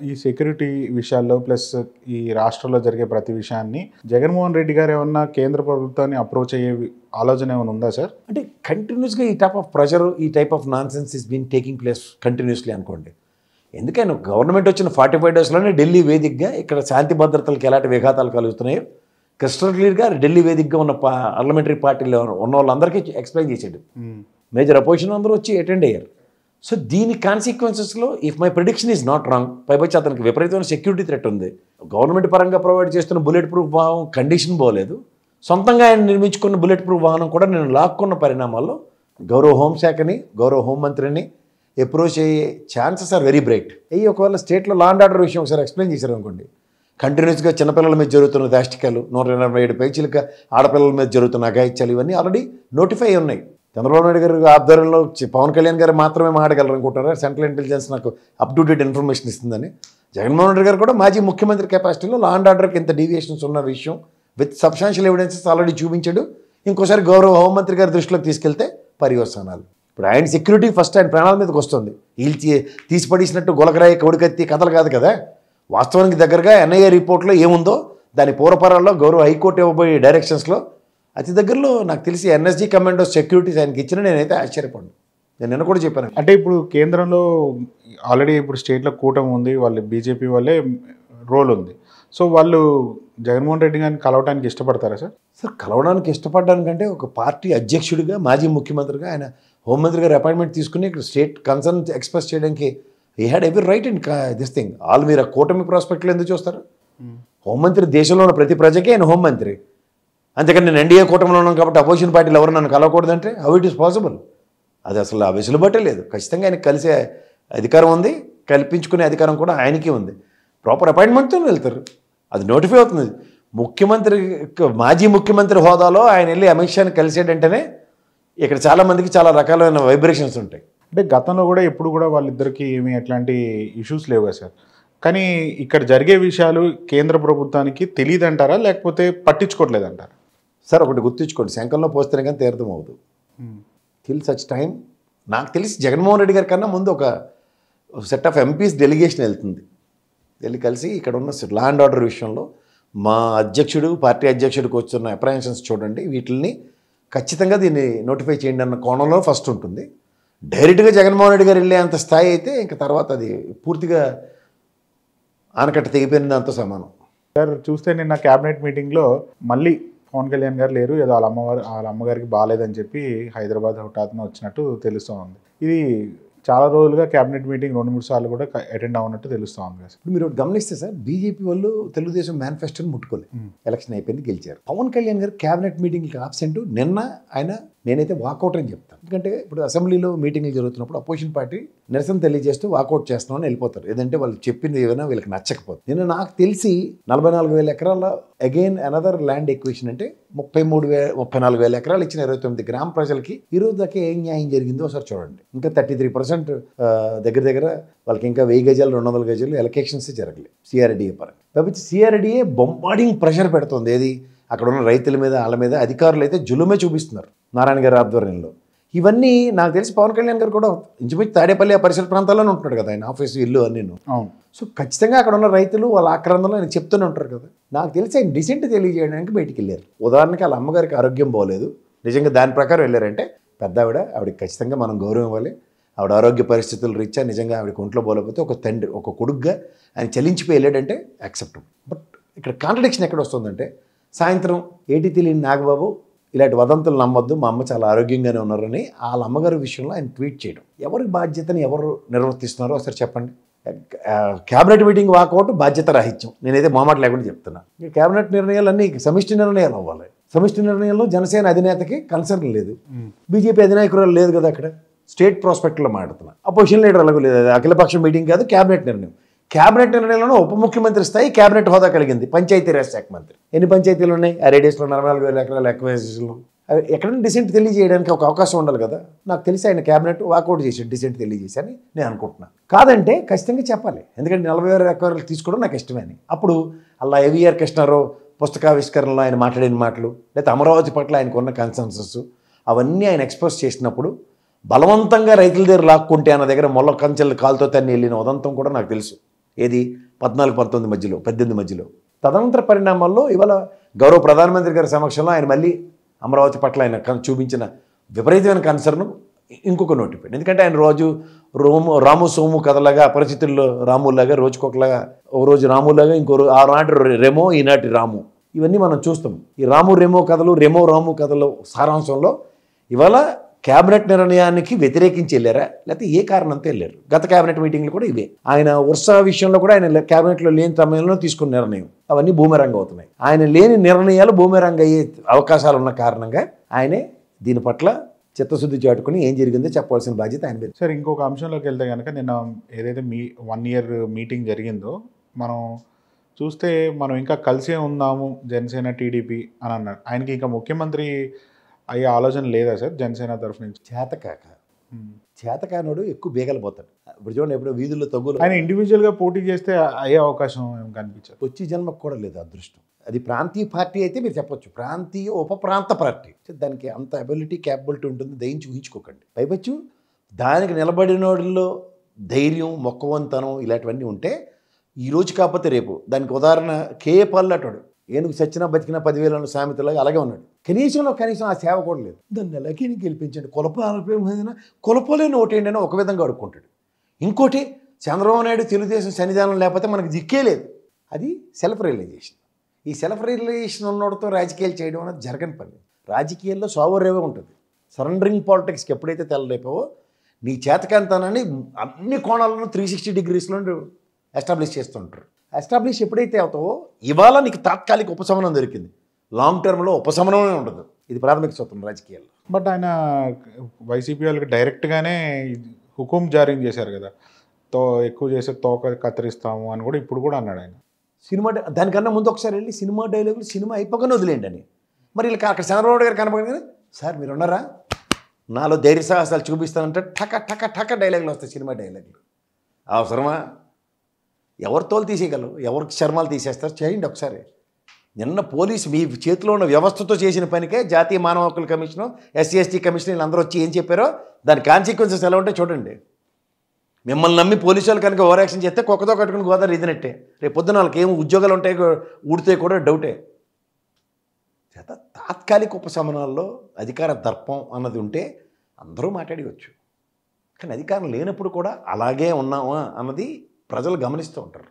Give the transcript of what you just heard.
ఈ సెక్యూరిటీ విషయాల్లో ప్లస్ ఈ రాష్ట్రంలో జరిగే ప్రతి విషయాన్ని జగన్మోహన్ రెడ్డి గారు ఏమన్నా కేంద్ర ప్రభుత్వాన్ని అప్రోచ్ అయ్యే ఆలోచన ఏమైనా ఉందా సార్? అంటే కంటిన్యూస్గా ఈ టైప్ ఆఫ్ ప్రెషర్, ఈ type of nonsense is been taking place continuously అనుకోండి. ఎందుకైనా గవర్నమెంట్ వచ్చిన 45 డేస్లోనే ఢిల్లీ వేదికగా ఇక్కడ శాంతి భద్రతలకు ఎలాంటి విఘాతాలు కలుగుతున్నాయో క్రిస్టల్ క్లియర్గా ఢిల్లీ వేదికగా ఉన్న పార్లమెంటరీ పార్టీలో ఉన్న వాళ్ళందరికీ ఎక్స్ప్లెయిన్ చేసాడు. మేజర్ అపోజిషన్ అందరూ వచ్చి అటెండ్ అయ్యారు. సో దీని కాన్సిక్వెన్సెస్లో if my prediction is not wrong, పైపచ్చి అతనికి విపరీతమైన సెక్యూరిటీ థ్రెట్ ఉంది. గవర్నమెంట్ పరంగా ప్రొవైడ్ చేస్తున్న బుల్లెట్ ప్రూఫ్ వాహనం కండిషన్ పోలేదు. సొంతంగా ఆయన నిర్మించుకున్న బుల్లెట్ ప్రూఫ్ వాహనం కూడా నేను లాక్కున్న పరిణామాల్లో గౌరవ హోంశాఖని, గౌరవ హోంమంత్రిని అప్రోచ్ అయ్యే ఛాన్సెస్ ఆర్ వెరీ బ్రైట్. ఒకవేళ స్టేట్లో లా అండ్ ఆర్డర్ విషయం ఒకసారి ఎక్స్ప్లెయిన్ చేశారు అనుకోండి, కంటిన్యూస్గా చిన్నపిల్లల మీద జరుగుతున్న దాష్టికాలు, 187 పైచీలక ఆడపిల్లల మీద జరుగుతున్న అఘాయిత్యాలు ఇవన్నీ ఆల్రెడీ నోటిఫై ఉన్నాయి. చంద్రబాబు నాయుడు గారి ఆధ్వర్యంలో పవన్ కళ్యాణ్ గారు మాత్రమే మాట్లాడగలరు అనుకుంటారా? సెంట్రల్ ఇంటెలిజెన్స్ నాకు అప్ టు డేట్ ఇన్ఫర్మేషన్ ఇస్తుందని. జగన్మోహన్ రెడ్డి గారు కూడా మాజీ ముఖ్యమంత్రి కెపాసిటీలో లా అండ్ ఆర్డర్కి ఇంత డీవియేషన్స్ ఉన్న విషయం విత్ సబ్స్టాన్షియల్ ఎవిడెన్సెస్ ఆల్రెడీ చూపించాడు. ఇంకోసారి గౌరవ హోంమంత్రి గారి దృష్టిలోకి తీసుకెళ్తే పర్యవసానాలు. ఇప్పుడు ఆయన సెక్యూరిటీ ఫస్ట్ ఆయన ప్రాణాల మీదకి వస్తుంది. వీళ్ళు తీసిపడేసినట్టు గొలకరాయి కొడికత్తి కథలు కాదు కదా. వాస్తవానికి దగ్గరగా ఎన్ఐఏ రిపోర్ట్లో ఏముందో దాని పూర్వపరాల్లో గౌరవ హైకోర్టు ఇవ్వబోయే డైరెక్షన్స్లో అతి దగ్గరలో నాకు తెలిసి ఎన్ఎస్జీ కమాండో సెక్యూరిటీస్ ఆయనకి ఇచ్చిన నేనైతే ఆశ్చర్యపడ్డాను. నేను నిన్న కూడా చెప్పాను. అంటే ఇప్పుడు కేంద్రంలో ఆల్రెడీ ఇప్పుడు స్టేట్లో కూటమి ఉంది, వాళ్ళు బీజేపీ వాళ్ళే రోల్ ఉంది. సో వాళ్ళు జగన్మోహన్ రెడ్డి గారిని కలవడానికి ఇష్టపడతారా సార్? సార్ కలవడానికి ఇష్టపడడానికంటే ఒక పార్టీ అధ్యక్షుడిగా, మాజీ ముఖ్యమంత్రిగా ఆయన హోంమంత్రి గారు అపాయింట్మెంట్ తీసుకుని ఇక్కడ స్టేట్ కన్సర్న్ ఎక్స్ప్రెస్ చేయడానికి he had every right in this thing. All మీరు ఆ కూటమి ప్రాస్పెక్ట్లో ఎందుకు చూస్తారు? హోంమంత్రి దేశంలో ఉన్న ప్రతి ప్రజకే ఆయన హోంమంత్రి. అంతేకాని నేను ఎన్డీఏ కూటమిలో ఉన్నాను కాబట్టి అపోజిషన్ పార్టీలు ఎవరు నన్ను కలవకూడదంటే హౌ ఇట్ ఈస్ పాసిబుల్? అది అసలు ఆ వెసులుబాటే లేదు. ఖచ్చితంగా ఆయనకి కలిసే అధికారం ఉంది, కల్పించుకునే అధికారం కూడా ఆయనకి ఉంది. ప్రాపర్ అపాయింట్మెంట్తో వెళ్తారు, అది నోటిఫై అవుతుంది. ముఖ్యమంత్రి, మాజీ ముఖ్యమంత్రి హోదాలో ఆయన వెళ్ళి అమిత్ షాని కలిసేటంటేనే ఇక్కడ చాలామందికి చాలా రకాలైన వైబ్రేషన్స్ ఉంటాయి. అంటే గతంలో కూడా ఎప్పుడు కూడా వాళ్ళిద్దరికి ఏమి ఎట్లాంటి ఇష్యూస్ లేవు కదా సార్. కానీ ఇక్కడ జరిగే విషయాలు కేంద్ర ప్రభుత్వానికి తెలియదంటారా, లేకపోతే పట్టించుకోవట్లేదంటారా? సార్ ఒకటి గుర్తుంచుకోండి, శంఖంలో పోస్తేనే కానీ తీర్థం అవ్వదు. టిల్ సచ్ టైం నాకు తెలిసి జగన్మోహన్ రెడ్డి గారి కన్నా ముందు ఒక సెట్ ఆఫ్ ఎంపీస్ డెలిగేషన్ వెళ్తుంది. వెళ్ళి కలిసి ఇక్కడ ఉన్న లా అండ్ ఆర్డర్ విషయంలో మా అధ్యక్షుడు, పార్టీ అధ్యక్షుడికి వస్తున్న అప్రహెన్షన్స్ చూడండి, వీటిని ఖచ్చితంగా దీన్ని నోటిఫై చేయండి అన్న కోణంలో ఫస్ట్ ఉంటుంది. డైరెక్ట్గా జగన్మోహన్ రెడ్డి గారు వెళ్ళే అంత స్థాయి అయితే ఇంక తర్వాత అది పూర్తిగా ఆనకట్ట తెగిపోయిన దాంతో సమానం. సార్ చూస్తే నిన్న క్యాబినెట్ మీటింగ్లో మళ్ళీ పవన్ కళ్యాణ్ గారు లేరు, ఏదో వాళ్ళ అమ్మగారికి బాగాలేదని చెప్పి హైదరాబాద్ హఠాత్తున వచ్చినట్టు తెలుస్తూ ఉంది. ఇది చాలా రోజులుగా క్యాబినెట్ మీటింగ్ 2-3 సార్లు కూడా అటెండ్ అవునట్టు తెలుస్తూ ఉంది కదా. ఇప్పుడు మీరు గమనిస్తే సార్, బీజేపీ వాళ్ళు తెలుగుదేశం మేనిఫెస్టోని ముట్టుకోలేదు. ఎలక్షన్ అయిపోయింది, గెలిచారు. పవన్ కళ్యాణ్ గారు క్యాబినెట్ మీటింగ్కి ఆబ్సెంట్. నిన్న ఆయన నేనైతే వాకౌట్ అని చెప్తాను. ఎందుకంటే ఇప్పుడు అసెంబ్లీలో మీటింగ్లు జరుగుతున్నప్పుడు అపోజిషన్ పార్టీ నిరసన తెలియజేస్తూ వాకౌట్ చేస్తున్నామని వెళ్ళిపోతారు. ఏదంటే వాళ్ళు చెప్పింది ఏదైనా వీళ్ళకి నచ్చకపోతే. నిన్న నాకు తెలిసి 44,000 ఎకరాల అగైన్ అనదర్ ల్యాండ్ ఎక్విజిషన్ అంటే 34,000 ఎకరాలు ఇచ్చిన 29 గ్రామ ప్రజలకి ఈ రోజు దాకా ఏం న్యాయం జరిగిందో ఒకసారి చూడండి. ఇంకా 33% దగ్గర వాళ్ళకి ఇంకా 1000 గజాలు 200 గజాలు ఎలకేషన్స్ జరగలేదు సిఆర్డీఏ పరంగా. కాబట్టి సిఆర్డీఏ బొంబార్డింగ్ ప్రెషర్ పెడుతుంది. ఏది అక్కడ ఉన్న రైతుల మీద, వాళ్ళ మీద. అధికారులు అయితే జులుమే చూపిస్తున్నారు నారాయణ గారి ఆధ్వర్యంలో. ఇవన్నీ నాకు తెలిసి పవన్ కళ్యాణ్ గారు కూడా ఇంచుమించు తాడేపల్లి ఆ పరిసర ప్రాంతాల్లోనే ఉంటున్నాడు కదా ఆయన, ఆఫీసు, ఇల్లు అన్నీ. అవును. సో ఖచ్చితంగా అక్కడ ఉన్న రైతులు వాళ్ళ ఆక్రందనలో ఆయన చెప్తూనే ఉంటారు కదా. నాకు తెలిసి ఆయన డిసెంట్ తెలియజేయడానికి బయటికి వెళ్ళారు. ఉదాహరణకి వాళ్ళ అమ్మగారికి ఆరోగ్యం బాగోలేదు, నిజంగా దాని ప్రకారం వెళ్ళారంటే పెద్ద ఆవిడకి ఖచ్చితంగా మనం గౌరవం ఇవ్వాలి. ఆవిడ ఆరోగ్య పరిస్థితులు రీత్యా నిజంగా ఆవిడకి ఒంట్లో బాగోలేకపోతే ఒక తండ్రి, ఒక కొడుగ్గా ఆయన చలించిపోయి వెళ్ళాడంటే యాక్సెప్టబుల్. బట్ ఇక్కడ కాంట్రడిక్షన్ ఎక్కడ వస్తుందంటే, సాయంత్రం ఏటి తెలియని నాగబాబు ఇలాంటి వదంతులు నమ్మొద్దు, మా అమ్మ చాలా ఆరోగ్యంగానే ఉన్నారని వాళ్ళ అమ్మగారి విషయంలో ఆయన ట్వీట్ చేయడం. ఎవరి బాధ్యతని ఎవరు నిర్వర్తిస్తున్నారో ఒకసారి చెప్పండి. క్యాబినెట్ మీటింగ్ వాకౌట్ బాధ్యత రాహిత్యం. నేనైతే మొహమాట లేకుండా చెప్తున్నా. ఈ క్యాబినెట్ నిర్ణయాలన్నీ సమిష్టి నిర్ణయాలు అవ్వాలి. సమిష్టి నిర్ణయంలో జనసేన అధినేతకి కన్సర్న్ లేదు, బీజేపీ అధినాయకురాలు లేదు కదా. అక్కడ స్టేట్ ప్రాస్పెక్ట్లో మాట్లాడుతున్నా. అపోజిషన్ లీడర్ అలాగూ లేదు. అఖిలపక్ష మీటింగ్ కాదు, క్యాబినెట్ నిర్ణయం. క్యాబినెట్ నిర్ణయంలో ఉప ముఖ్యమంత్రి స్థాయి క్యాబినెట్ హోదా కలిగింది. పంచాయతీరాజ్ శాఖ మంత్రి. ఎన్ని పంచాయతీలు ఉన్నాయి ఆ రేడియస్లో? 44,000 ఎకరాల ఎక్వైజిషన్లో. ఎక్కడైనా డిసెంట్ తెలియజేయడానికి ఒక అవకాశం ఉండాలి కదా. నాకు తెలిసి ఆయన క్యాబినెట్ వాకౌట్ చేశాడు, డిసెంట్ తెలియజేశాని నేను అనుకుంటున్నాను. కాదంటే ఖచ్చితంగా చెప్పాలి, ఎందుకంటే 40,000 ఎకరాలు తీసుకోవడం నాకు ఇష్టమే అని. అప్పుడు అలా ఏవిఆర్ కృష్ణారావు పుస్తకావిష్కరణలో ఆయన మాట్లాడిన మాటలు, లేకపోతే అమరావతి పట్ల ఆయనకున్న కన్సెన్సస్, అవన్నీ ఆయన ఎక్స్ప్రెస్ చేసినప్పుడు బలవంతంగా రైతుల దగ్గర లాక్కుంటే అన్న దగ్గర మొల్ల కంచెలు కాలుతో తన్ని వెళ్ళిన ఉదంతం కూడా నాకు తెలుసు. ఏది 14-19 మధ్యలో 18 మధ్యలో. తదనంతర పరిణామాల్లో ఇవాళ గౌరవ ప్రధానమంత్రి గారి సమక్షంలో ఆయన మళ్ళీ అమరావతి పట్ల ఆయన చూపించిన విపరీతమైన కన్సర్న్ ఇంకొక నోటిఫైడ్. ఎందుకంటే ఆయన రోజు రాము సోము కథలాగా పరిస్థితుల్లో రాములాగా రోజుకొకలాగా, ఓ రోజు రాములాగా ఆనాటి రెమో ఈనాటి రాము, ఇవన్నీ మనం చూస్తాం. ఈ రాము రెమో కథలు, రాము కథలు సారాంశంలో ఇవాళ క్యాబినెట్ నిర్ణయానికి వ్యతిరేకించి వెళ్ళారా, లేకపోతే ఏ కారణంతో వెళ్ళారు? గత క్యాబినెట్ మీటింగ్లు కూడా ఇవే. ఆయన వర్ష విషయంలో కూడా ఆయన క్యాబినెట్లో లేని సమయంలో తీసుకున్న నిర్ణయం అవన్నీ బూమెరాంగ్ అవుతున్నాయి. ఆయన లేని నిర్ణయాలు బూమెరాంగ్ అయ్యే అవకాశాలు ఉన్న కారణంగా ఆయనే దీని పట్ల చిత్తశుద్ధి చాటుకుని ఏం జరిగిందో చెప్పాల్సిన బాధ్యత ఆయన మీద. సార్, ఇంకొక అంశంలోకి వెళ్తే కనుక నిన్న ఏదైతే 1 ఇయర్ మీటింగ్ జరిగిందో మనం చూస్తే మనం ఇంకా కలిసే ఉందాము జనసేన టీడీపీ అని అన్నారు. ఆయనకి ఇంకా ముఖ్యమంత్రి అయ్యే ఆలోచన లేదా సార్ జనసేన తరఫు నుంచి? చేతకానోడు ఎక్కువ బేగలు పోతాడు. ఇప్పుడు చూడండి, ఎప్పుడో వీధుల్లో తగ్గులు ఆయన ఇండివిజువల్గా పోటీ చేస్తే అయ్యే అవకాశం ఏం కనిపించదు. వచ్చి జన్మకు కూడా లేదు అదృష్టం. అది ప్రాంతీయ పార్టీ అయితే మీరు చెప్పొచ్చు, ప్రాంతీయ ఉప ప్రాంత పార్టీ దానికి అంత అబిలిటీ క్యాపబిలిటీ ఉంటుంది, దయించి ఊహించుకోకండి. పైపచ్చు దానికి నిలబడినోడిలో ధైర్యం మొక్కవంతనం ఇలాంటివన్నీ ఉంటే ఈ రోజు కాకపోతే రేపు. దానికి ఉదాహరణ కేఏ పాల్లాటాడు, ఏనుగు చచ్చినా బతికినా 10,000 సామెతలాగా అలాగే ఉన్నాడు. కనీసం ఆ సేవ కూడా లేదు. దాన్ని ఎలాగే గెలిపించండి, కొలపలేని ఓటేండి అని ఒక విధంగా అడుక్కుంటాడు. ఇంకోటి, చంద్రబాబు నాయుడు తెలుగుదేశం సన్నిధానం లేకపోతే మనకు దిక్కే లేదు. అది సెల్ఫ్ రియలైజేషన్. ఈ సెల్ఫ్ రియలైజేషన్ ఉన్నోడితో రాజకీయాలు చేయడం అనేది జరగని పని. రాజకీయాల్లో సోవరేవే ఉంటుంది. సరెండరింగ్ పాలిటిక్స్కి ఎప్పుడైతే తెల్లలేపావో నీ చేతకాంతానని అన్ని కోణాలను 360 డిగ్రీస్లో ఎస్టాబ్లిష్ చేస్తుంటారు. ఎస్టాబ్లిష్ ఎప్పుడైతే అవుతావో ఇవాళ నీకు తాత్కాలిక ఉపశమనం దొరికింది, లాంగ్ టర్మ్లో ఉపశమనమే ఉండదు. ఇది ప్రాథమిక సూత్రం రాజకీయాల్లో. బట్ ఆయన వైసీపీ వాళ్ళకి డైరెక్ట్గానే హుకుం జారీ చేశారు కదా, ఎక్కువ చేసే తోక కత్తిరిస్తాము అని కూడా ఇప్పుడు కూడా అన్నాడు ఆయన. సినిమా దానికన్నా ముందు ఒకసారి వెళ్ళి సినిమా డైలాగులు సినిమా అయిపోగానే వదిలేండి అని. మరి వీళ్ళకి అక్కడ చంద్రబాబు గారు కనపడగానే, సార్ మీరు ఉన్నారా, నాలో ధైర్య సాహసాలు చూపిస్తానంటే టక డైలాగులు వస్తాయి, సినిమా డైలాగులు. అవసరమా? ఎవరు తోలు తీసేయగలరు, ఎవరికి చర్మాలు తీసేస్తారు? చేయండి ఒకసారి. నిన్న పోలీసు మీ చేతిలో ఉన్న వ్యవస్థతో చేసిన పనికే జాతీయ మానవ హక్కుల కమిషను, SC/ST కమిషన్ వీళ్ళందరూ వచ్చి ఏం చెప్పారో దాని కాన్సిక్వెన్సెస్ ఎలా ఉంటాయి చూడండి. మిమ్మల్ని నమ్మి పోలీసు వాళ్ళు కనుక ఓవర్ యాక్షన్ చేస్తే కుక్కతో కట్టుకుని గోదావరి ఇదినట్టే. రేపు పొద్దున వాళ్ళకి ఏం ఉద్యోగాలు ఉంటాయి ఊడితే కూడా డౌటే. చేత తాత్కాలిక ఉపశమనాల్లో అధికార దర్పం అన్నది ఉంటే అందరూ మాట్లాడవచ్చు. కానీ అధికారం లేనప్పుడు కూడా అలాగే ఉన్నామా అన్నది ప్రజలు గమనిస్తూ ఉంటారు.